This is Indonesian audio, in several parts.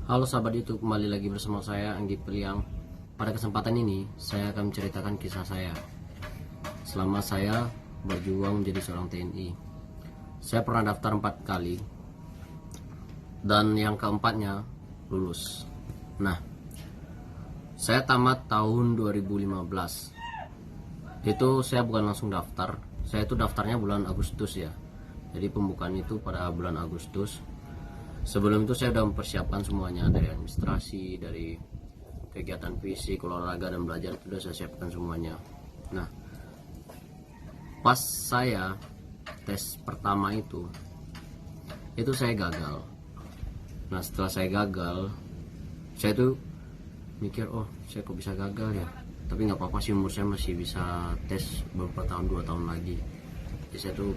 Halo sahabat YouTube, kembali lagi bersama saya Anggi Priang. Pada kesempatan ini saya akan menceritakan kisah saya selama saya berjuang menjadi seorang TNI. Saya pernah daftar 4 kali dan yang keempatnya lulus. Nah, saya tamat tahun 2015. Itu saya bukan langsung daftar, saya itu daftarnya bulan Agustus ya. Jadi pembukaan itu pada bulan Agustus. Sebelum itu saya sudah mempersiapkan semuanya, dari administrasi, dari kegiatan fisik, olahraga dan belajar itu sudah saya siapkan semuanya. Nah, pas saya tes pertama itu saya gagal. Nah, setelah saya gagal, saya tuh mikir, oh saya kok bisa gagal ya. Tapi nggak apa-apa sih, umur saya masih bisa tes beberapa tahun, 2 tahun lagi. Jadi saya tuh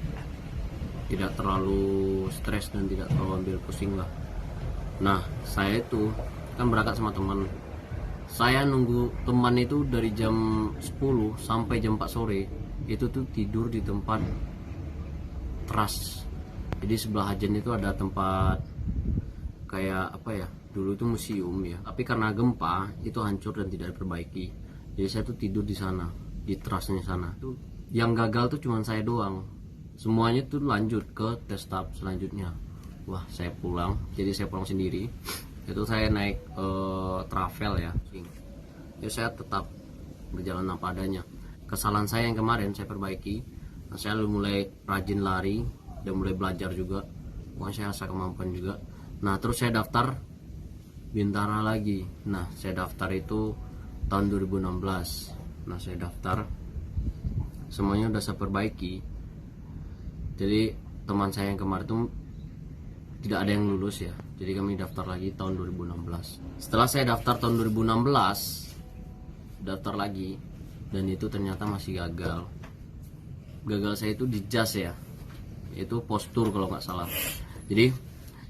tidak terlalu stres dan tidak terlalu ambil pusing lah. Nah, saya itu kan berangkat sama teman. Saya nunggu teman itu dari jam 10 sampai jam 4 sore. Itu tuh tidur di tempat teras. Jadi sebelah Hajen itu ada tempat kayak apa ya, dulu itu museum ya. Tapi karena gempa itu hancur dan tidak diperbaiki. Jadi saya tuh tidur di sana, di terasnya sana. Tuh yang gagal tuh cuma saya doang. Semuanya tuh lanjut ke tes tahap selanjutnya. Wah, saya pulang. Jadi saya pulang sendiri. Itu saya naik travel ya. Jadi saya tetap berjalan apa adanya. Kesalahan saya yang kemarin saya perbaiki. Nah, saya mulai rajin lari dan mulai belajar juga. Pokoknya saya rasa kemampuan juga. Nah, terus saya daftar Bintara lagi. Nah, saya daftar itu tahun 2016. Nah, saya daftar. Semuanya udah saya perbaiki. Jadi teman saya yang kemarin itu tidak ada yang lulus ya. Jadi kami daftar lagi tahun 2016. Setelah saya daftar tahun 2016, daftar lagi, dan itu ternyata masih gagal. Gagal saya itu di jas ya. Itu postur kalau nggak salah. Jadi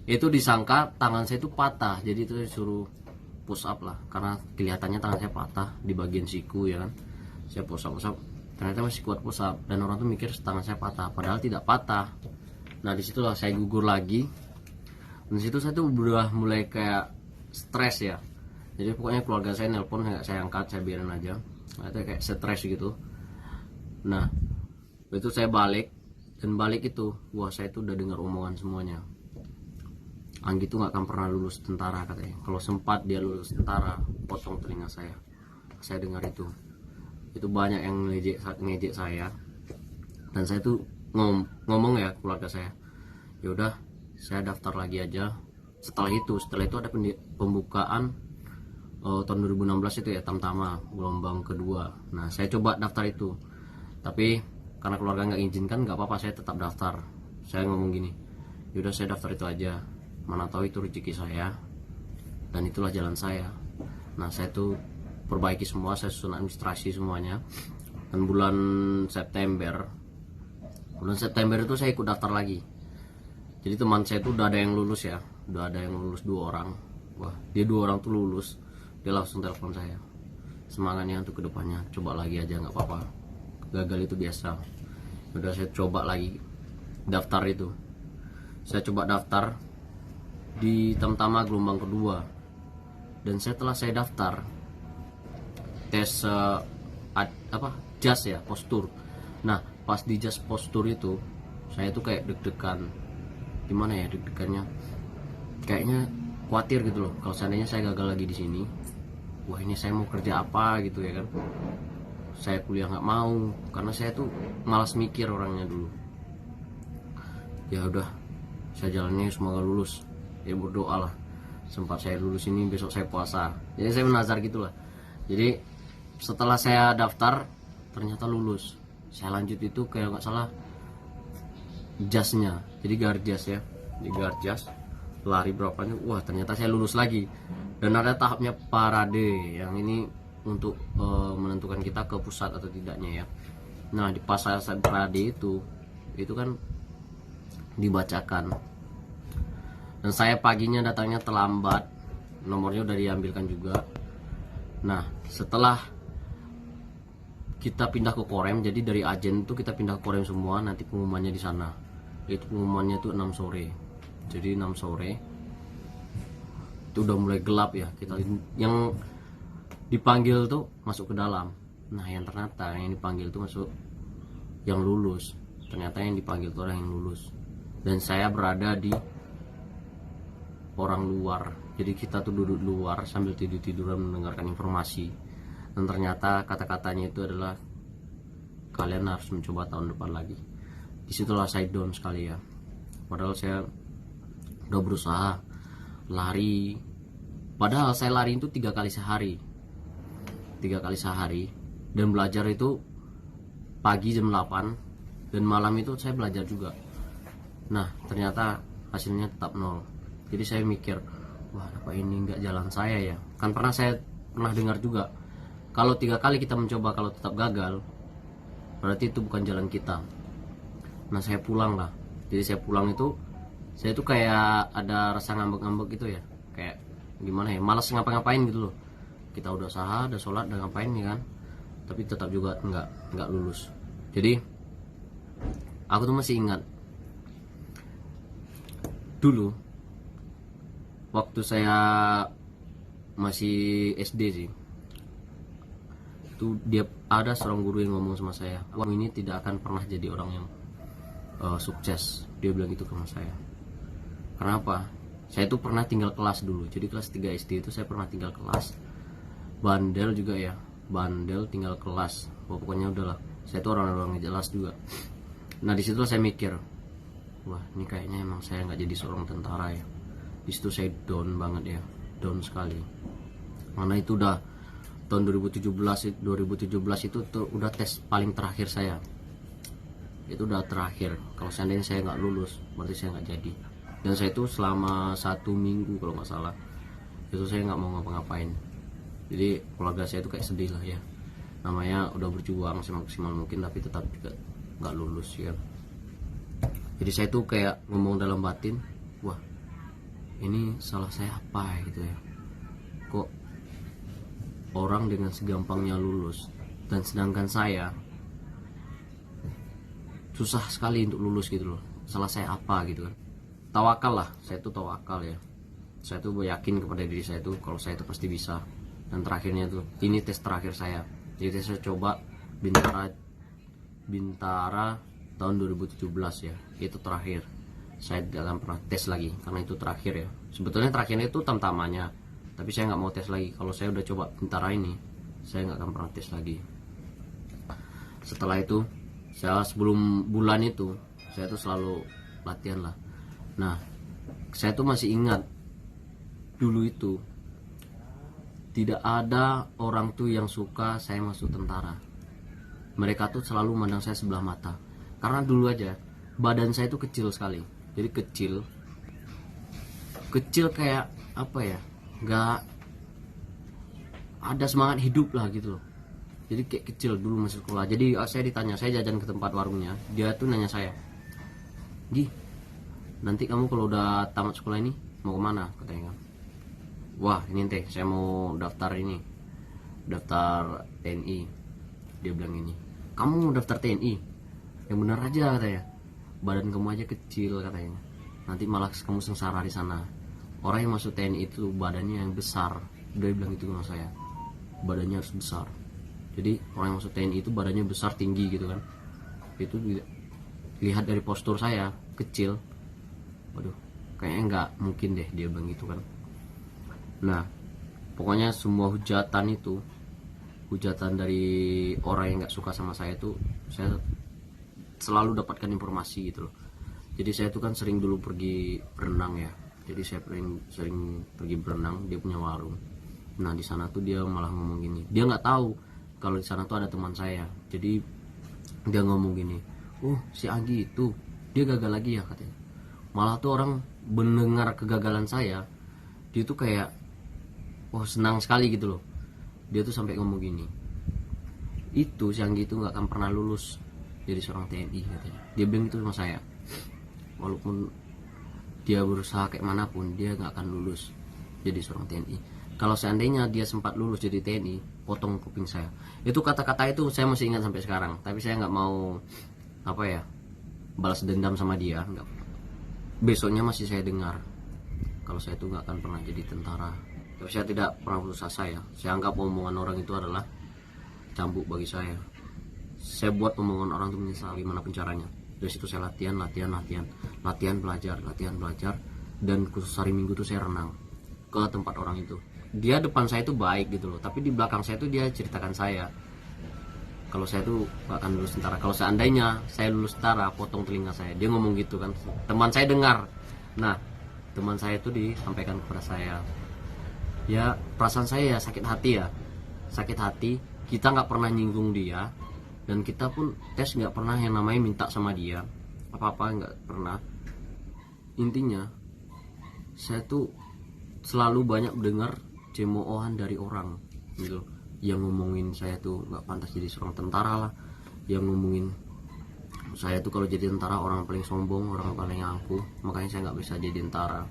itu disangka tangan saya itu patah. Jadi itu saya suruh push up lah. Karena kelihatannya tangan saya patah di bagian siku ya kan. Saya push up. Ternyata masih kuat push up, dan orang tuh mikir tangan saya patah, padahal tidak patah. Nah, disitulah saya gugur lagi. Dan disitu saya tuh udah mulai kayak stres ya. Jadi pokoknya keluarga saya nelpon, nggak saya angkat, saya biarin aja. Nah, itu kayak stres gitu. Nah, itu saya balik, dan balik itu, wah saya tuh udah dengar omongan semuanya. Anggi tuh nggak akan pernah lulus tentara katanya. Kalau sempat dia lulus tentara, potong telinga saya. Saya dengar itu banyak yang ngejek saya, dan saya tuh ngomong ya keluarga saya, yaudah saya daftar lagi aja. Setelah itu ada pembukaan tahun 2016 itu ya, Tamtama gelombang kedua. Nah, saya coba daftar itu, tapi karena keluarga nggak izinkan, nggak apa-apa, saya tetap daftar. Saya ngomong gini, yaudah saya daftar itu aja, mana tahu itu rezeki saya dan itulah jalan saya. Nah, saya tuh perbaiki semua, saya susun administrasi semuanya. Dan bulan September itu saya ikut daftar lagi. Jadi teman saya itu udah ada yang lulus ya, udah ada yang lulus 2 orang. Wah, dia 2 orang tuh lulus, dia langsung telepon saya, semangatnya untuk kedepannya, coba lagi aja, nggak apa-apa, gagal itu biasa. Udah saya coba lagi daftar itu. Saya coba daftar di Tamtama gelombang kedua, dan setelah saya daftar tes jas ya, postur. Nah, pas di jas postur itu saya tuh kayak deg-degan. Gimana ya deg-degannya, kayaknya khawatir gitu loh, kalau seandainya saya gagal lagi di sini, wah ini saya mau kerja apa gitu ya kan. Saya kuliah nggak mau, karena saya tuh malas mikir orangnya dulu. Ya udah, saya jalannya semoga lulus ya, berdoa lah sempat saya lulus ini, besok saya puasa. Jadi saya menazar gitulah. Jadi setelah saya daftar ternyata lulus. Saya lanjut itu kayak nggak salah jasnya, jadi guard jas ya, di guard jas lari berapanya, wah ternyata saya lulus lagi. Dan ada tahapnya parade, yang ini untuk menentukan kita ke pusat atau tidaknya ya. Nah, di pas saya parade itu kan dibacakan, dan saya paginya datangnya terlambat, nomornya udah diambilkan juga. Nah, setelah kita pindah ke Korem, jadi dari Ajen itu kita pindah ke Korem semua, nanti pengumumannya di sana. Itu pengumumannya itu 6 sore. Jadi 6 sore itu udah mulai gelap ya, kita yang dipanggil tuh masuk ke dalam. Nah yang ternyata yang dipanggil tuh masuk yang lulus, ternyata yang dipanggil tuh orang yang lulus, dan saya berada di orang luar. Jadi kita tuh duduk luar sambil tiduran mendengarkan informasi, dan ternyata kata-katanya itu adalah kalian harus mencoba tahun depan lagi. Disitulah saya down sekali ya, padahal saya udah berusaha lari, padahal saya lari itu 3 kali sehari, dan belajar itu pagi jam 8 dan malam itu saya belajar juga. Nah ternyata hasilnya tetap 0. Jadi saya mikir, wah apa ini nggak jalan saya ya, kan saya pernah dengar juga kalau 3 kali kita mencoba kalau tetap gagal berarti itu bukan jalan kita. Nah saya pulang lah. Jadi saya pulang itu, saya tuh kayak ada rasa ngambek-ngambek gitu ya, kayak gimana ya, malas ngapa-ngapain gitu loh. Kita udah usaha, udah sholat, udah ngapain nih kan, tapi tetap juga nggak lulus. Jadi aku tuh masih ingat dulu waktu saya masih SD sih, itu dia ada seorang guru yang ngomong sama saya, kamu ini tidak akan pernah jadi orang yang sukses. Dia bilang gitu sama saya. Kenapa? Saya tuh pernah tinggal kelas dulu. Jadi kelas 3 SD itu saya pernah tinggal kelas. Bandel juga ya, bandel tinggal kelas. Pokoknya udahlah, saya tuh orang-orang jelas juga. Nah disitu saya mikir, wah ini kayaknya emang saya nggak jadi seorang tentara ya. Disitu saya down banget ya, down sekali. Karena itu udah tahun 2017 itu tuh udah tes paling terakhir saya. Itu udah terakhir. Kalau seandainya saya nggak lulus, berarti saya nggak jadi. Dan saya itu selama 1 minggu kalau nggak salah, itu saya nggak mau ngapa-ngapain. Jadi keluarga saya itu kayak sedih lah ya. Namanya udah berjuang semaksimal mungkin, tapi tetap juga nggak lulus ya. Jadi saya tuh kayak ngomong dalam batin, wah ini salah saya apa gitu ya. Kok orang dengan segampangnya lulus, dan sedangkan saya susah sekali untuk lulus gitu loh. Salah saya apa gitu kan. Tawakal lah, saya tuh tawakal ya. Saya tuh yakin kepada diri saya tuh kalau saya tuh pasti bisa. Dan terakhirnya tuh ini tes terakhir saya. Jadi saya coba Bintara tahun 2017 ya. Itu terakhir. Saya tidak akan pernah tes lagi karena itu terakhir ya. Sebetulnya terakhirnya itu tamtamanya, tapi saya nggak mau tes lagi. Kalau saya udah coba Bintara ini, saya nggak akan pernah tes lagi. Setelah itu saya sebelum bulan itu saya tuh selalu latihan lah. Nah saya tuh masih ingat dulu itu tidak ada orang tuh yang suka saya masuk tentara. Mereka tuh selalu mandang saya sebelah mata, karena dulu aja badan saya tuh kecil sekali. Jadi kecil kayak apa ya, nggak ada semangat hidup lah gitu loh. Jadi kayak kecil dulu masih sekolah. Jadi saya ditanya, saya jajan ke tempat warungnya, dia tuh nanya saya, Gi, nanti kamu kalau udah tamat sekolah ini mau kemana, katanya kan. Wah ini teh saya mau daftar TNI. Dia bilang ini, kamu mau daftar TNI yang benar aja katanya, badan kamu aja kecil katanya, nanti malah kamu sengsara di sana. Orang yang masuk TNI itu badannya yang besar. Dia bilang itu sama saya, badannya harus besar. Jadi orang yang masuk TNI itu badannya besar, tinggi gitu kan. Itu lihat dari postur saya kecil, waduh kayaknya nggak mungkin deh, dia bilang gitu kan. Nah pokoknya semua hujatan dari orang yang nggak suka sama saya itu, saya selalu dapatkan informasi gitu loh. Jadi saya tuh kan sering dulu pergi berenang ya. Jadi saya sering pergi berenang, dia punya warung. Nah di sana tuh dia malah ngomong gini, dia nggak tahu kalau di sana tuh ada teman saya. Jadi dia ngomong gini, oh si Agi itu dia gagal lagi ya katanya. Malah tuh orang mendengar kegagalan saya, dia tuh kayak wah senang sekali gitu loh. Dia tuh sampai ngomong gini, itu si Agi itu nggak akan pernah lulus jadi seorang TNI katanya. Dia bilang itu sama saya, walaupun dia berusaha kayak manapun dia nggak akan lulus jadi seorang TNI. Kalau seandainya dia sempat lulus jadi TNI, potong kuping saya. Itu kata-kata itu saya masih ingat sampai sekarang. Tapi saya nggak mau apa ya, balas dendam sama dia. Enggak. Besoknya masih saya dengar kalau saya itu nggak akan pernah jadi tentara. Tapi saya tidak pernah putus asa ya. Saya anggap omongan orang itu adalah cambuk bagi saya. Saya buat omongan orang itu menyesal gimana caranya. Dari situ saya latihan belajar, dan khusus hari Minggu itu saya renang ke tempat orang itu. Dia depan saya itu baik gitu loh, tapi di belakang saya itu dia ceritakan saya kalau saya tuh gak akan lulus tentara. Kalau seandainya saya lulus tentara, potong telinga saya. Dia ngomong gitu kan. Teman saya dengar. Nah, teman saya itu disampaikan kepada saya. Ya, perasaan saya ya sakit hati ya. Sakit hati, kita gak pernah nyinggung dia. Dan kita pun tes gak pernah yang namanya minta sama dia. Apa-apa gak pernah. Intinya, saya tuh selalu banyak dengar cemoohan dari orang gitu, yang ngomongin saya tuh nggak pantas jadi seorang tentara lah, yang ngomongin saya tuh kalau jadi tentara orang paling sombong, orang paling angkuh, makanya saya nggak bisa jadi tentara,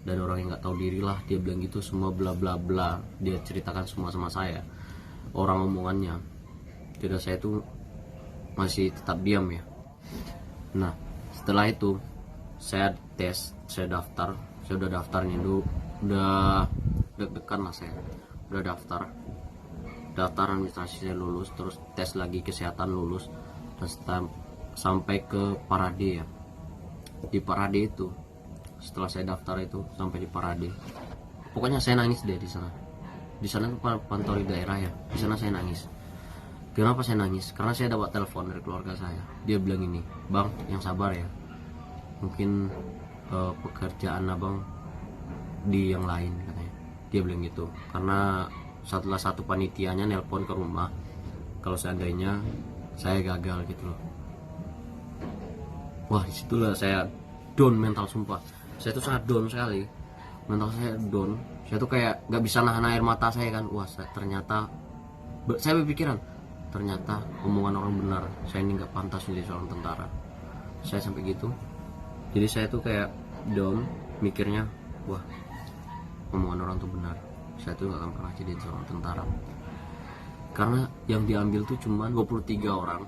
dan orang yang nggak tahu diri lah, dia bilang gitu semua bla bla bla, dia ceritakan semua sama saya orang omongannya. Tidak, saya tuh masih tetap diam ya. Nah, setelah itu saya tes, saya daftar, saya udah daftarnya dulu, udah deg-degan lah saya, udah daftar administrasi saya lulus, terus tes lagi kesehatan lulus, dan sampai ke parade ya. Di parade itu, setelah saya daftar itu sampai di parade, pokoknya saya nangis deh di sana. Di sana itu patroli daerah ya, di sana saya nangis. Kenapa saya nangis? Karena saya dapat telepon dari keluarga saya. Dia bilang ini, "Bang, yang sabar ya, mungkin pekerjaan abang di yang lain," katanya. Dia bilang gitu, karena setelah satu panitianya nelpon ke rumah kalau seandainya saya gagal gitu loh. Wah, disitulah saya down mental, sumpah. Saya tuh sangat down sekali, mental saya down. Saya tuh kayak gak bisa nahan air mata saya kan. Wah, ternyata saya berpikiran, ternyata omongan orang benar, saya ini gak pantas menjadi seorang tentara. Saya sampai gitu. Jadi saya tuh kayak down, mikirnya, wah, omongan orang tuh benar, saya tuh gak akan pernah jadi seorang tentara. Karena yang diambil tuh cuma 23 orang,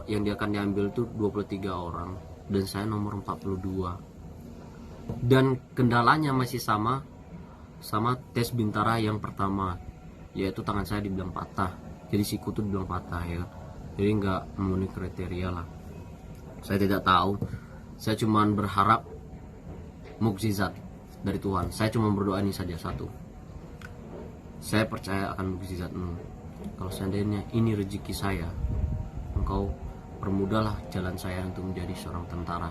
yang dia akan diambil tuh 23 orang, dan saya nomor 42. Dan kendalanya masih sama tes bintara yang pertama, yaitu tangan saya dibilang patah, jadi siku tuh dibilang patah ya, jadi nggak memenuhi kriteria lah. Saya tidak tahu, saya cuma berharap mukjizat dari Tuhan. Saya cuma berdoa ini saja, satu, saya percaya akan mukjizatmu. Kalau seandainya ini rezeki saya, engkau permudahlah jalan saya untuk menjadi seorang tentara.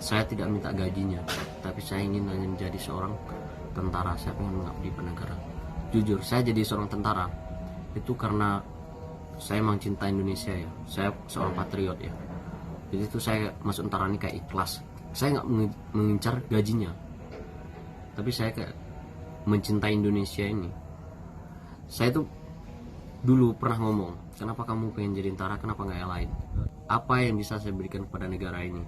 Saya tidak minta gajinya, tapi saya ingin hanya menjadi seorang tentara. Saya ingin mengabdi pada negara. Jujur, saya jadi seorang tentara itu karena saya memang cinta Indonesia ya. Saya seorang patriot ya. Jadi itu saya masuk tentara ini kayak ikhlas. Saya nggak mengincar gajinya, tapi saya kayak mencintai Indonesia ini. Saya tuh dulu pernah ngomong, kenapa kamu pengen jadi tentara, kenapa nggak yang lain? Apa yang bisa saya berikan kepada negara ini?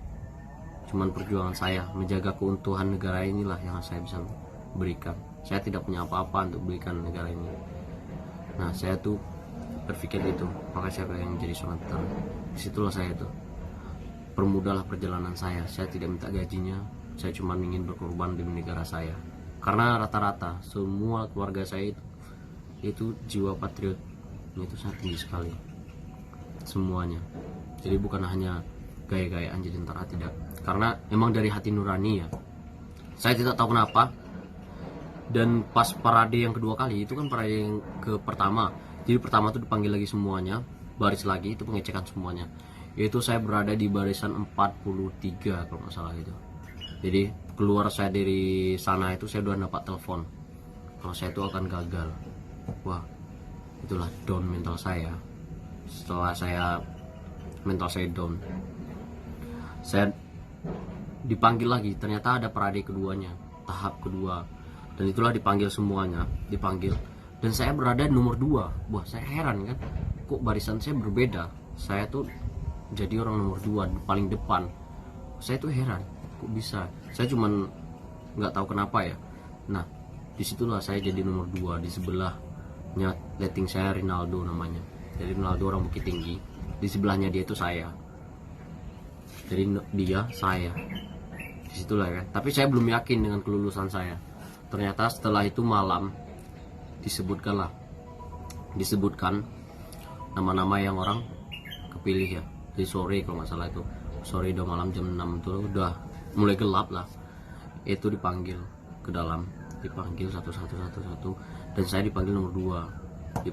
Cuman perjuangan saya menjaga keutuhan negara inilah yang saya bisa berikan. Saya tidak punya apa-apa untuk berikan negara ini. Nah, saya tuh berpikir itu, maka saya pengen jadi seorang tentara. Disitulah saya tuh, permudahlah perjalanan saya. Saya tidak minta gajinya, saya cuma ingin berkorban demi negara saya. Karena rata-rata semua keluarga saya itu jiwa patriot itu sangat tinggi sekali semuanya. Jadi bukan hanya gaya-gayaan jadi tentara, tidak, karena emang dari hati nurani ya. Saya tidak tahu kenapa. Dan pas parade yang kedua kali, itu kan parade yang ke pertama, jadi pertama tuh dipanggil lagi semuanya, baris lagi, itu pengecekan semuanya. Itu saya berada di barisan 43 kalau nggak salah gitu. Jadi keluar saya dari sana itu saya udah dapat telepon kalau saya itu akan gagal. Wah, itulah down mental saya. Setelah mental saya down, saya dipanggil lagi. Ternyata ada parade keduanya, tahap kedua, dan itulah dipanggil semuanya, dipanggil, dan saya berada nomor 2. Wah, saya heran kan, kok barisan saya berbeda. Saya tuh jadi orang nomor 2, paling depan. Saya tuh heran, kok bisa. Saya cuman nggak tahu kenapa ya. Nah, disitulah saya jadi nomor 2. Di sebelahnya letting saya Rinaldo namanya. Jadi Rinaldo orang Bukit Tinggi, di sebelahnya dia itu saya. Jadi dia, saya. disitulah kan. Tapi saya belum yakin dengan kelulusan saya. Ternyata setelah itu malam disebutkan nama-nama yang orang kepilih ya. Jadi sore kalau nggak salah itu, sore udah malam jam 6 itu udah mulai gelap lah, itu dipanggil ke dalam, dipanggil satu, dan saya dipanggil nomor 2,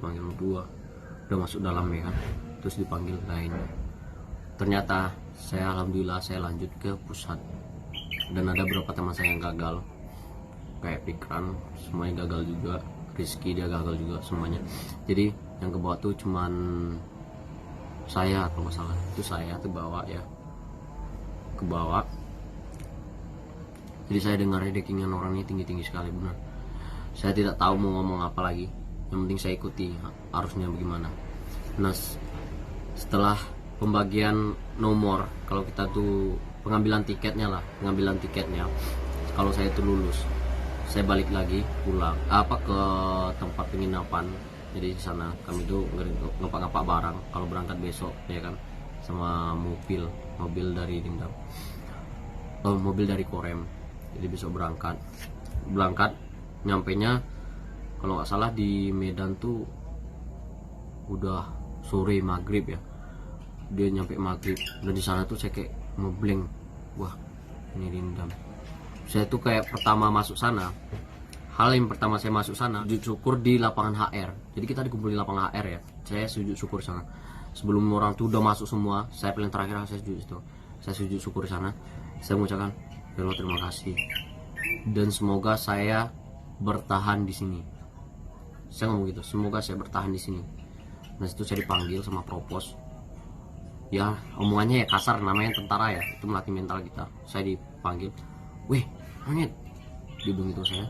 udah masuk dalam ya kan. Terus dipanggil lain, ternyata saya alhamdulillah saya lanjut ke pusat. Dan ada beberapa teman saya yang gagal, kayak Pikran semuanya gagal juga, Rizky dia gagal juga semuanya. Jadi yang ke bawah tuh cuman saya kalau nggak salah, itu saya tuh bawa ya ke bawah. Jadi saya dengar rankingan orang ini tinggi sekali benar. Saya tidak tahu mau ngomong apa lagi, yang penting saya ikuti arusnya bagaimana. Nah setelah pembagian nomor, kalau kita tuh pengambilan tiketnya, kalau saya itu lulus, saya balik lagi pulang ke tempat penginapan. Jadi di sana kami tuh ngepak barang kalau berangkat besok ya kan, sama mobil dari Dindam, mobil dari Korem. Jadi besok berangkat nyampenya kalau nggak salah di Medan tuh udah sore maghrib ya. Dia nyampe maghrib, dan di sana tuh saya kayak ngeblank, wah ini Dindam. Saya tuh kayak pertama masuk sana, hal yang pertama saya masuk sana sujud syukur di lapangan HR. Jadi kita dikumpul di lapangan HR ya, saya sujud syukur sana. Sebelum orang tuh udah masuk semua, saya paling terakhir, saya sujud syukur sana. Saya mengucapkan ya Allah terima kasih, dan semoga saya bertahan di sini. Saya ngomong gitu, semoga saya bertahan di sini. Nah itu saya dipanggil sama propos. Ya omongannya ya kasar, namanya tentara ya, itu melatih mental kita. Saya dipanggil, weh monyet, dia bilang gitu saya,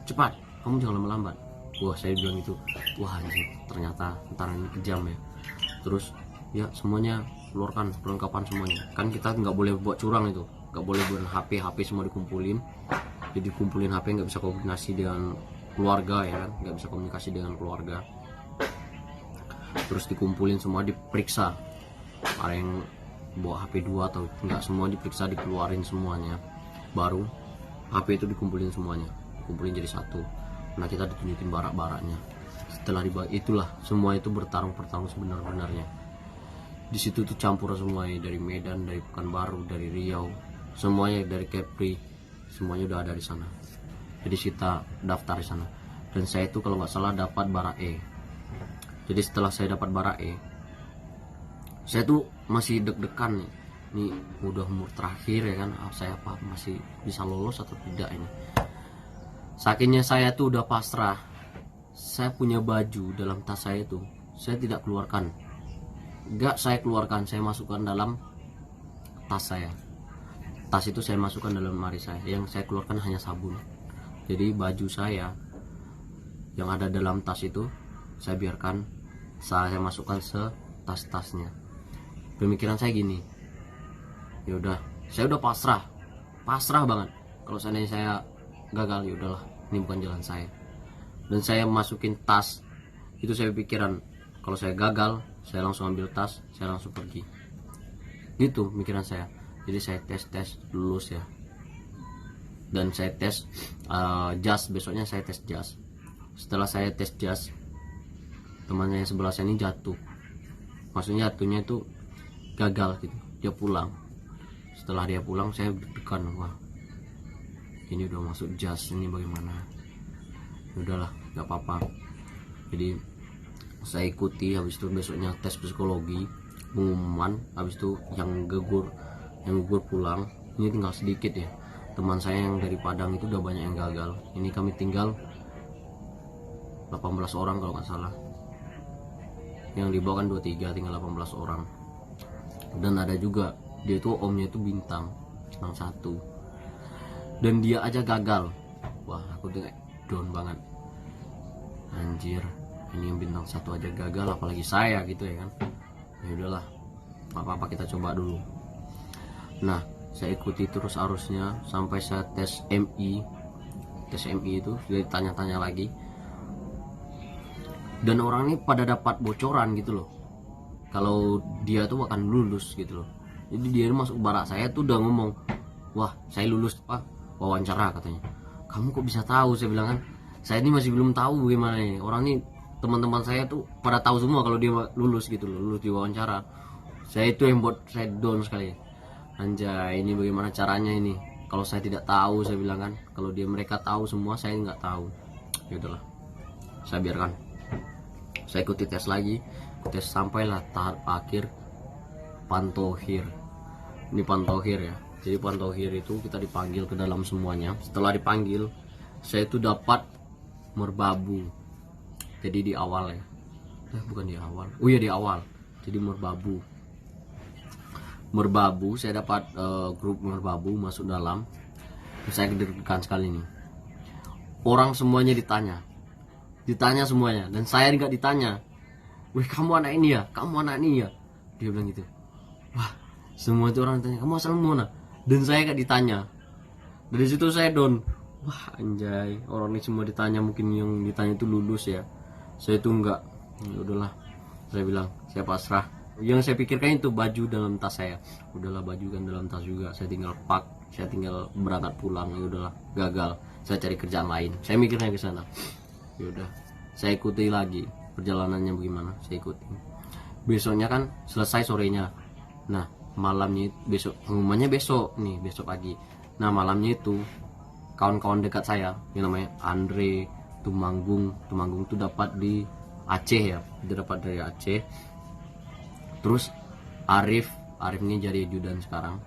cepat kamu jangan lama-lambat. Wah saya bilang itu, wah anjing ternyata tentara ini kejam ya. Terus ya semuanya keluarkan perlengkapan semuanya, kan kita nggak boleh buat curang itu, nggak boleh buat HP semua dikumpulin. Jadi kumpulin HP, nggak bisa komunikasi dengan keluarga ya kan, nggak bisa komunikasi dengan keluarga. Terus dikumpulin semua, diperiksa ada yang bawa HP 2 atau enggak, semua diperiksa, dikeluarin semuanya, baru HP itu dikumpulin semuanya, dikumpulin jadi satu. Nah kita ditunjukin barak-baraknya. Setelah dibagi itulah semua itu bertarung sebenar-benarnya. Di situ tuh campur semuanya, dari Medan, dari Pekanbaru, dari Riau, semuanya, dari Kepri, semuanya udah ada di sana. Jadi kita daftar di sana, dan saya itu kalau nggak salah dapat barak E. Jadi setelah saya dapat barak E, saya tuh masih deg-degan nih udah umur terakhir ya kan, saya apa masih bisa lolos atau tidak ini. Sakitnya saya tuh udah pasrah. Saya punya baju dalam tas saya itu, saya tidak keluarkan, enggak saya keluarkan, saya masukkan dalam tas saya. Tas itu saya masukkan dalam lemari saya, yang saya keluarkan hanya sabun. Jadi baju saya yang ada dalam tas itu saya biarkan, saya masukkan tas-tasnya. Pemikiran saya gini, ya udah, saya udah pasrah banget. Kalau seandainya saya gagal, ya udahlah, ini bukan jalan saya. Dan saya masukin tas itu, saya pikiran kalau saya gagal, saya langsung ambil tas, saya langsung pergi. Gitu pikiran saya. Jadi saya tes lulus ya. Dan saya tes jas, besoknya saya tes jas. Setelah saya tes jas, temannya yang sebelah saya ini jatuh. Maksudnya jatuhnya itu gagal gitu, dia pulang. Setelah dia pulang, saya deg-degan, wah ini udah masuk jas, ini bagaimana. Udahlah, nggak apa-apa. Jadi saya ikuti. Habis itu besoknya tes psikologi, pengumuman. Habis itu yang gugur pulang. Ini tinggal sedikit ya, teman saya yang dari Padang itu udah banyak yang gagal. Ini kami tinggal 18 orang kalau nggak salah, yang dibawa kan 23, tinggal 18 orang. Dan ada juga dia tuh omnya itu bintang 1, dan dia aja gagal. Wah aku tuh down banget, anjir, ini yang bintang 1 aja gagal, apalagi saya gitu ya kan. Ya udahlah, apa-apa kita coba dulu. Nah saya ikuti terus arusnya sampai saya tes MI itu sudah ditanya-tanya lagi, dan orang ini pada dapat bocoran gitu loh, kalau dia tuh akan lulus gitu loh. Jadi dia masuk barak saya tuh udah ngomong, wah saya lulus Pak, wawancara katanya. Kamu kok bisa tahu? Saya bilang kan, saya ini masih belum tahu bagaimana nih orang ini. Teman-teman saya tuh pada tahu semua kalau dia lulus gitu loh, lulus di wawancara. Saya itu yang buat saya down sekali. Anjay, ini bagaimana caranya ini? Kalau saya tidak tahu, saya bilang kan, kalau mereka tahu semua, saya nggak tahu. Ya udahlah, saya biarkan. Saya ikuti tes lagi, tes sampailah tahap akhir pantohir. Ini pantohir ya. Jadi pantohir itu kita dipanggil ke dalam semuanya. Setelah dipanggil, saya itu dapat merbabu. Jadi di awal ya, bukan di awal. Oh iya di awal. Jadi merbabu. Merbabu, saya dapat grup merbabu masuk dalam. Saya deg-degan sekali nih. Orang semuanya ditanya semuanya, dan saya nggak ditanya. Wih, kamu anak ini ya, kamu anak ini ya. Dia bilang gitu. Wah, semua itu orang tanya, kamu asal mana? Dan saya nggak ditanya. Dari situ saya down. Wah anjay, orang ini semua ditanya, mungkin yang ditanya itu lulus ya. Saya itu enggak. Ya udahlah, saya bilang saya pasrah. Yang saya pikirkan itu baju dalam tas saya. Udahlah, baju kan dalam tas juga. Saya tinggal pack, saya tinggal berangkat pulang. Ya udahlah, gagal. Saya cari kerjaan lain. Saya mikirnya ke sana. Ya udah, saya ikuti lagi perjalanannya bagaimana. Saya ikuti. Besoknya kan selesai sorenya. Nah, malamnya besok pengumumannya besok pagi. Nah, malamnya itu kawan-kawan dekat saya yang namanya Andre, Tumanggung itu dapat di Aceh ya. Dia dapat dari Aceh. Terus Arif ini jadi ajudan sekarang.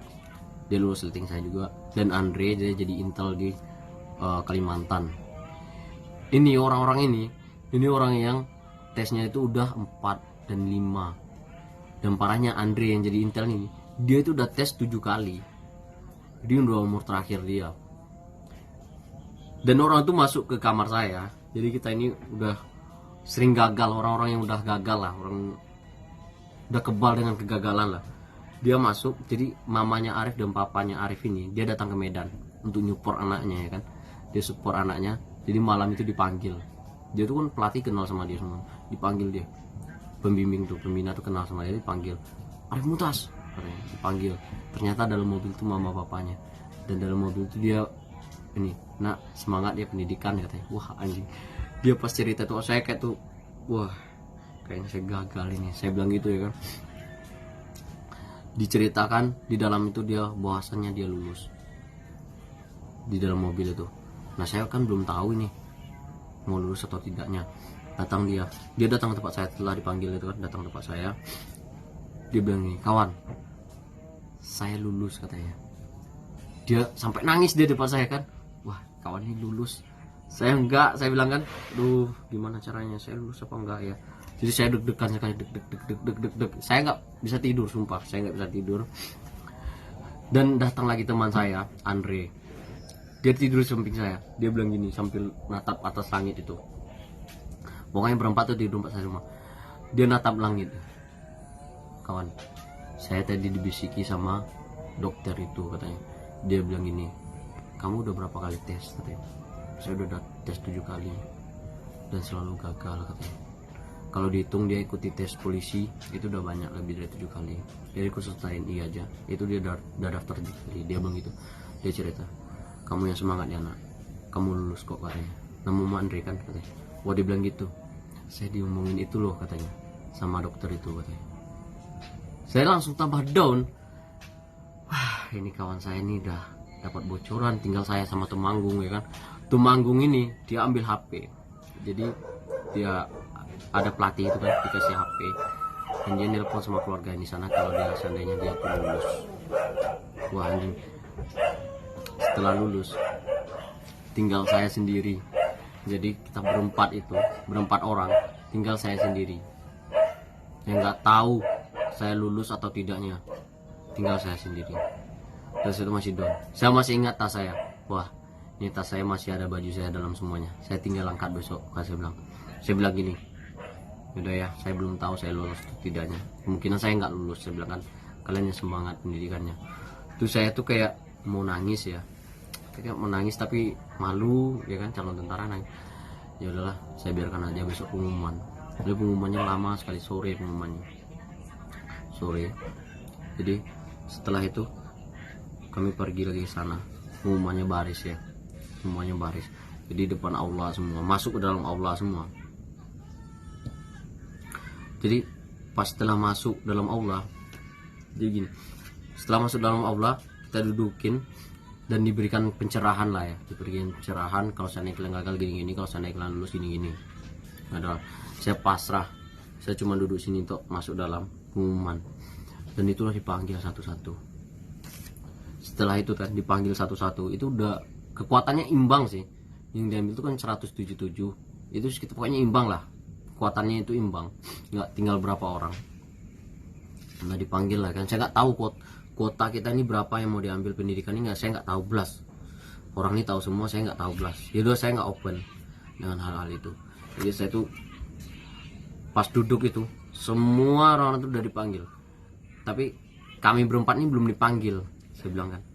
Dia lulus leting saya juga. Dan Andre dia jadi intel di Kalimantan. Ini orang-orang ini orang yang tesnya itu udah 4 dan 5. Dan parahnya Andre yang jadi intel ini, dia itu udah tes 7 kali. Jadi udah umur terakhir dia. Dan orang itu masuk ke kamar saya. Jadi kita ini udah sering gagal, orang-orang yang udah gagal lah, orang udah kebal dengan kegagalan lah. Dia masuk, jadi mamanya Arif dan papanya Arif ini dia datang ke Medan untuk nyupport anaknya ya kan. Dia support anaknya. Jadi malam itu dipanggil. Dia tuh kan pelatih kenal sama dia semua. Dipanggil dia. Pembimbing tuh, pembina tuh kenal sama dia, dipanggil. Arif Mutas, dipanggil. Ternyata dalam mobil tuh mama papanya. Dan dalam mobil tuh dia ini, nak semangat dia pendidikan katanya. Wah anjing. Dia pas cerita tuh saya kayak tuh, wah kayaknya saya gagal ini. Saya bilang gitu ya kan. Diceritakan di dalam itu dia bahwasannya dia lulus di dalam mobil itu. Nah saya kan belum tahu ini mau lulus atau tidaknya. Datang dia datang ke tempat saya setelah dipanggil itu kan, datang ke tempat saya. Dia bilang nih, kawan, saya lulus katanya. Dia sampai nangis dia di depan saya kan. Wah kawan ini lulus, saya enggak. Saya bilang kan, duh gimana caranya saya lulus apa enggak ya. Jadi saya deg-degan sekali, deg. Saya nggak bisa tidur, sumpah saya nggak bisa tidur. Dan datang lagi teman saya Andre, dia tidur di samping saya. Dia bilang gini sambil natap atas langit itu. Pokoknya berempat tuh tidur tempat saya semua. Dia natap langit. Kawan, saya tadi dibisiki sama dokter itu katanya. Dia bilang gini, kamu udah berapa kali tes katanya. Saya udah tes 7 kali dan selalu gagal katanya. Kalau dihitung dia ikuti tes polisi itu udah banyak, lebih dari 7 kali. Jadi khusus TNI aja itu dia udah daftar 7 kali. Dia bilang gitu. Dia cerita, kamu yang semangat ya nak, kamu lulus kok katanya. Nama Andre kan katanya. Wah dia bilang gitu. Saya diomongin itu loh katanya sama dokter itu katanya. Saya langsung tambah down. Wah ini kawan saya ini udah dapat bocoran, tinggal saya sama Tumanggung ya kan. Tumanggung ini dia ambil HP. Jadi dia ada pelatih itu kan dikasih HP dan dia nelpon sama keluarga di sana kalau dia seandainya dia tuh lulus. Wah anjing, setelah lulus tinggal saya sendiri. Jadi kita berempat orang, tinggal saya sendiri yang nggak tahu saya lulus atau tidaknya. Tinggal saya sendiri. Dan itu masih down. Saya masih ingat tas saya. Wah ini tas saya masih ada baju saya dalam semuanya. Saya tinggal angkat besok. Saya bilang gini, udah ya, saya belum tahu saya lulus atau tidaknya. Kemungkinan saya nggak lulus. Saya bilang kan, kalian yang semangat pendidikannya. Terus saya tuh kayak mau nangis ya, kayak mau nangis tapi malu ya kan, calon tentara nangis. Ya udahlah, saya biarkan aja besok pengumuman. Jadi pengumumannya lama sekali, sore pengumumannya. Sore. Jadi setelah itu kami pergi lagi ke sana. Pengumumannya baris ya, pengumumannya baris. Jadi depan aula semua, masuk ke dalam aula semua. Jadi pas setelah masuk dalam aula, jadi gini, setelah masuk dalam aula kita dudukin dan diberikan pencerahan lah ya, diberikan pencerahan kalau seandainya kalian gagal gini-gini, kalau seandainya kalian lulus gini-gini. Adalah saya pasrah, saya cuma duduk sini untuk masuk dalam pengumuman, dan itulah dipanggil satu-satu. Setelah itu kan dipanggil satu-satu, itu udah kekuatannya imbang sih. Yang diambil itu kan 177, itu kita pokoknya imbang lah, kekuatannya itu imbang, nggak tinggal berapa orang. Nah dipanggil lah kan, saya nggak tahu kuota kita ini berapa yang mau diambil pendidikan ini, saya nggak tahu belas. Orang ini tahu semua, saya nggak tahu belas. Jadi saya nggak open dengan hal-hal itu. Jadi saya tuh pas duduk itu semua orang itu udah dipanggil, tapi kami berempat ini belum dipanggil. Saya bilang kan,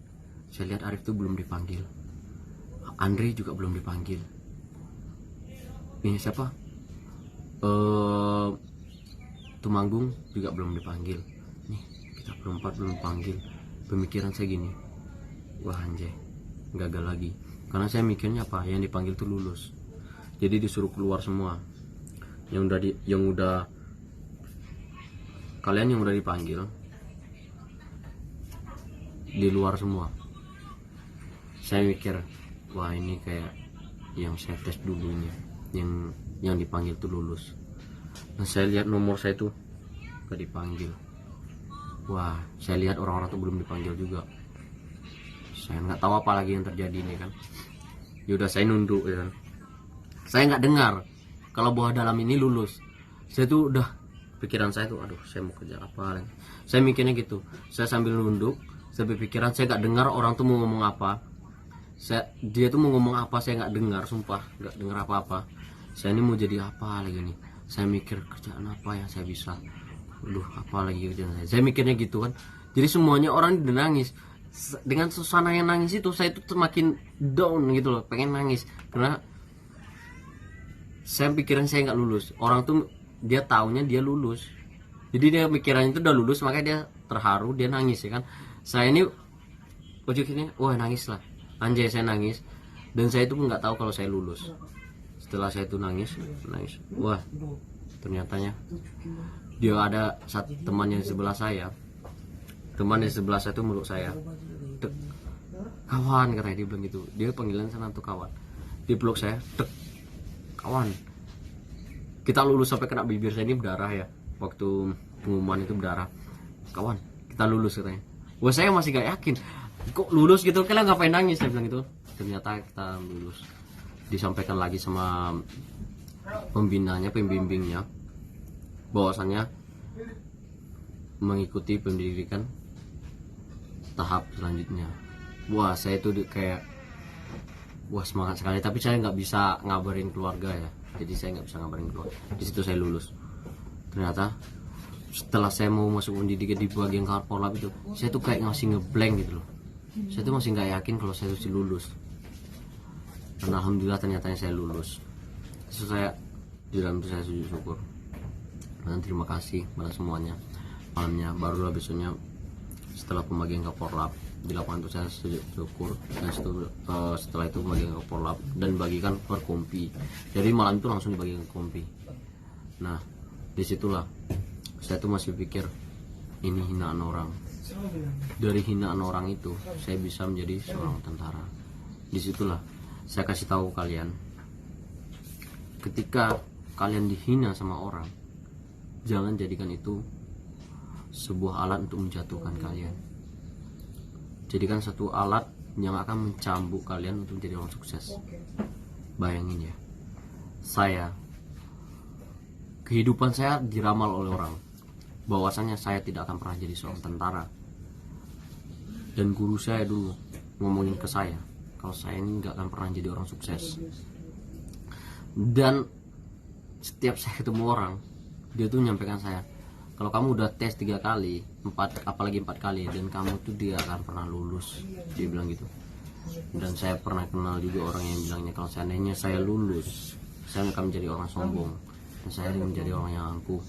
saya lihat Arif tuh belum dipanggil, Andre juga belum dipanggil, ini siapa, Tumanggung juga belum dipanggil. Nih kita berempat belum dipanggil. Pemikiran saya gini, wah anjay, gagal lagi. Karena saya mikirnya apa, yang dipanggil tuh lulus. Jadi disuruh keluar semua. Yang udah kalian yang udah dipanggil di luar semua. Saya mikir, wah ini kayak yang saya tes dulunya, yang dipanggil tuh lulus. Nah saya lihat nomor saya tuh gak dipanggil. Wah saya lihat orang-orang tuh belum dipanggil juga. Saya nggak tahu apa lagi yang terjadi ini kan. Yaudah saya nunduk ya kan. Saya nggak dengar kalau bawah dalam ini lulus. Saya tuh udah, pikiran saya tuh, aduh saya mau kerja apa lagi. Saya mikirnya gitu. Saya sambil nunduk, saya berpikiran, saya nggak dengar orang tuh mau ngomong apa. Dia tuh mau ngomong apa saya nggak dengar, sumpah nggak dengar apa-apa. Saya ini mau jadi apa lagi nih. Saya mikir kerjaan apa yang saya bisa. Aduh apa lagi kerjaan saya. Saya mikirnya gitu kan. Jadi semuanya orang udah nangis. Dengan suasana yang nangis itu saya tuh semakin down gitu loh, pengen nangis karena saya pikiran saya nggak lulus. Orang tuh dia taunya dia lulus, jadi dia pikirannya itu udah lulus, makanya dia terharu, dia nangis ya kan. Saya ini ujungnya wah nangis lah, anjay saya nangis. Dan saya itu nggak tahu kalau saya lulus. Setelah saya itu nangis, wah ternyatanya dia ada satu teman yang sebelah saya. Teman di sebelah saya itu meluk saya, kawan katanya, dia bilang gitu. Dia panggilan sana tuh kawan. Dia peluk saya, kawan. Kita lulus, sampai kena bibir saya ini berdarah ya. Waktu pengumuman itu berdarah. Kawan, kita lulus katanya. Wah saya masih gak yakin. Kok lulus gitu? Kalian ngapain nangis? Saya bilang gitu. Ternyata kita lulus. Disampaikan lagi sama pembimbingnya, bahwasannya mengikuti pendidikan tahap selanjutnya. Wah saya itu kayak wah semangat sekali. Tapi saya nggak bisa ngabarin keluarga ya. Jadi saya nggak bisa ngabarin keluarga. Di situ saya lulus. Ternyata setelah saya mau masuk pendidikan di bagian Korlap itu, saya tuh kayak masih ngeblank gitu loh. Saya tuh masih nggak yakin kalau saya masih lulus. Dan alhamdulillah ternyata saya lulus. Terus saya di dalam itu saya sujud syukur dan terima kasih pada semuanya. Malamnya barulah besoknya setelah pembagian Korlap di lapangan itu saya sujud syukur, dan setelah itu pembagian Korlap dan bagikan per kompi. Jadi malam itu langsung dibagikan kompi. Nah disitulah saya tuh masih pikir ini hinaan orang. Dari hinaan orang itu saya bisa menjadi seorang tentara. Disitulah saya kasih tahu kalian, ketika kalian dihina sama orang, jangan jadikan itu sebuah alat untuk menjatuhkan kalian. Jadikan satu alat yang akan mencambuk kalian untuk menjadi orang sukses. Bayangin ya, kehidupan saya diramal oleh orang bahwasanya saya tidak akan pernah jadi seorang tentara. Dan guru saya dulu ngomongin ke saya kalau saya ini nggak akan pernah jadi orang sukses. Dan setiap saya ketemu orang, dia tuh menyampaikan saya, kalau kamu udah tes 3 kali, 4, apalagi 4 kali, dan kamu tuh dia akan pernah lulus. Dia bilang gitu. Dan saya pernah kenal juga orang yang bilangnya kalau seandainya saya lulus, saya akan menjadi orang sombong, dan saya akan menjadi orang yang angkuh.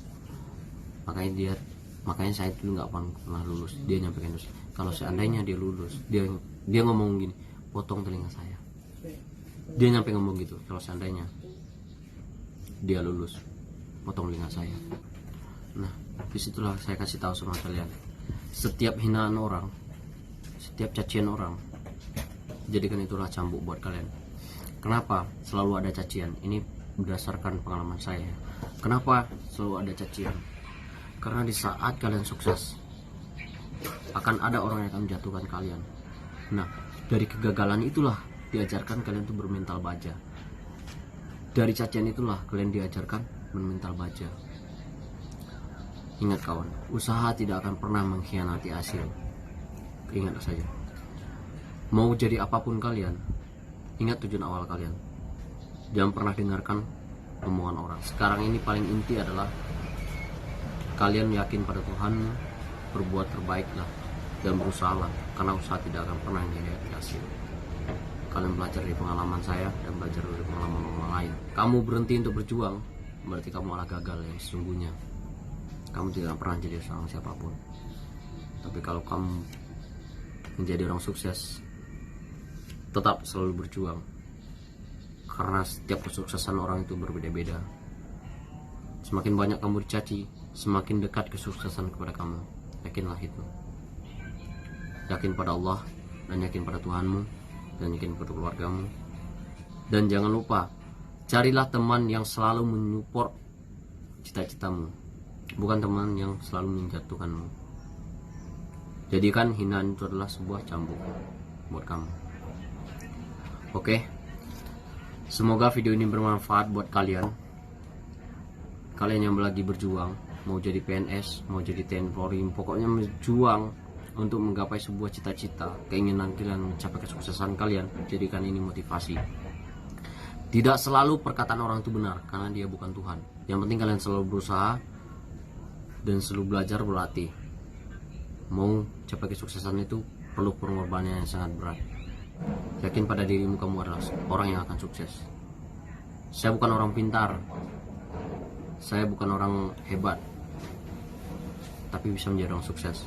Makanya saya dulu nggak pernah lulus. Dia nyampaikan terus, Kalau seandainya dia lulus, dia ngomong gini, potong telinga saya. Dia nyampe ngomong gitu. Kalau seandainya dia lulus, potong telinga saya. Nah, disitulah saya kasih tahu sama kalian, setiap hinaan orang, setiap cacian orang, jadikan itulah cambuk buat kalian. Kenapa selalu ada cacian? Ini berdasarkan pengalaman saya. Kenapa selalu ada cacian? Karena di saat kalian sukses, akan ada orang yang akan menjatuhkan kalian. Nah, dari kegagalan itulah diajarkan kalian tuh bermental baja. Dari cacian itulah kalian diajarkan bermental baja. Ingat kawan, usaha tidak akan pernah mengkhianati hasil. Ingat saja. Mau jadi apapun kalian, ingat tujuan awal kalian. Jangan pernah dengarkan omongan orang. Sekarang ini paling inti adalah kalian yakin pada Tuhan, berbuat terbaiklah dan berusahalah, karena usaha tidak akan pernah mengkhianati hasil. Kalian belajar dari pengalaman saya dan belajar dari pengalaman orang lain. Kamu berhenti untuk berjuang, berarti kamu malah gagal yang sesungguhnya. Kamu tidak pernah jadi seorang siapapun. Tapi kalau kamu menjadi orang sukses, tetap selalu berjuang, karena setiap kesuksesan orang itu berbeda-beda. Semakin banyak kamu dicaci, semakin dekat kesuksesan kepada kamu. Yakinlah itu. Yakin pada Allah, dan yakin pada Tuhanmu, dan yakin pada keluargamu. Dan jangan lupa, carilah teman yang selalu menyupport cita-citamu, bukan teman yang selalu menjatuhkanmu. Jadikan hinaan itu adalah sebuah cambuk buat kamu. Oke, semoga video ini bermanfaat buat kalian. Kalian yang lagi berjuang, mau jadi PNS, mau jadi TNI Polri, pokoknya berjuang untuk menggapai sebuah cita-cita, keinginan kalian mencapai kesuksesan kalian. Jadikan ini motivasi. Tidak selalu perkataan orang itu benar, karena dia bukan Tuhan. Yang penting kalian selalu berusaha dan selalu belajar, berlatih. Mau capai kesuksesan itu perlu pengorbanan yang sangat berat. Yakin pada dirimu, kamu adalah orang yang akan sukses. Saya bukan orang pintar, saya bukan orang hebat, tapi bisa menjadi orang sukses.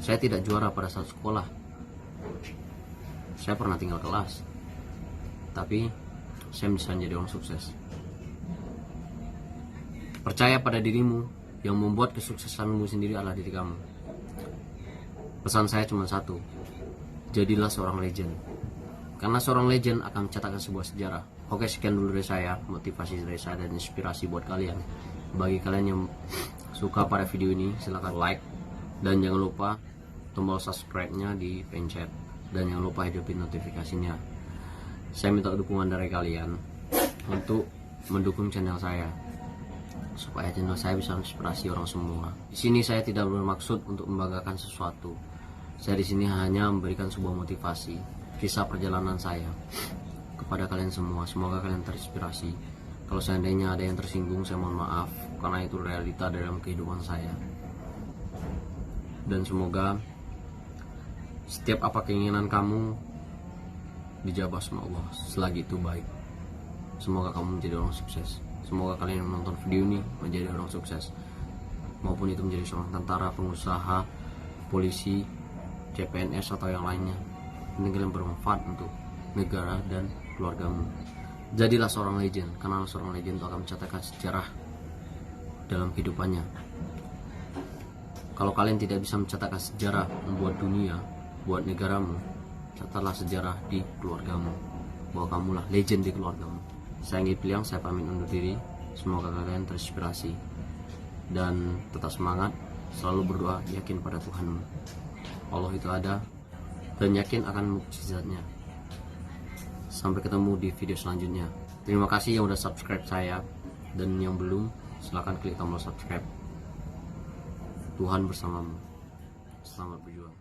Saya tidak juara pada saat sekolah, saya pernah tinggal kelas, tapi saya bisa menjadi orang sukses. Percaya pada dirimu, yang membuat kesuksesanmu sendiri adalah diri kamu. Pesan saya cuma satu, jadilah seorang legend, karena seorang legend akan mencatatkan sebuah sejarah. Oke, sekian dulu dari saya, motivasi dari saya dan inspirasi buat kalian. Bagi kalian yang suka pada video ini, silahkan like, dan jangan lupa tombol subscribe-nya dipencet, dan jangan lupa hidupin notifikasinya. Saya minta dukungan dari kalian untuk mendukung channel saya, supaya channel saya bisa menginspirasi orang semua. Di sini saya tidak bermaksud untuk membanggakan sesuatu. Saya di sini hanya memberikan sebuah motivasi, kisah perjalanan saya kepada kalian semua. Semoga kalian terinspirasi. Kalau seandainya ada yang tersinggung, saya mohon maaf, karena itu realita dalam kehidupan saya. Dan semoga setiap apa keinginan kamu dijabah sama Allah, selagi itu baik. Semoga kamu menjadi orang sukses. Semoga kalian yang menonton video ini menjadi orang sukses, maupun itu menjadi seorang tentara, pengusaha, polisi, CPNS atau yang lainnya. Ini kalian bermanfaat untuk negara dan keluargamu. Jadilah seorang legend, karena seorang legend itu akan mencatatkan sejarah dalam kehidupannya. Kalau kalian tidak bisa mencatatkan sejarah membuat dunia, buat negaramu, catatlah sejarah di keluargamu, bahwa kamulah legend di keluargamu. Saya Anggi Piliang, saya pamit undur diri. Semoga kalian terinspirasi dan tetap semangat, selalu berdoa, yakin pada Tuhanmu. Allah itu ada, dan yakin akan mukjizatnya. Sampai ketemu di video selanjutnya. Terima kasih yang udah subscribe saya, dan yang belum, silahkan klik tombol subscribe. Tuhan bersamamu. Selamat berjuang.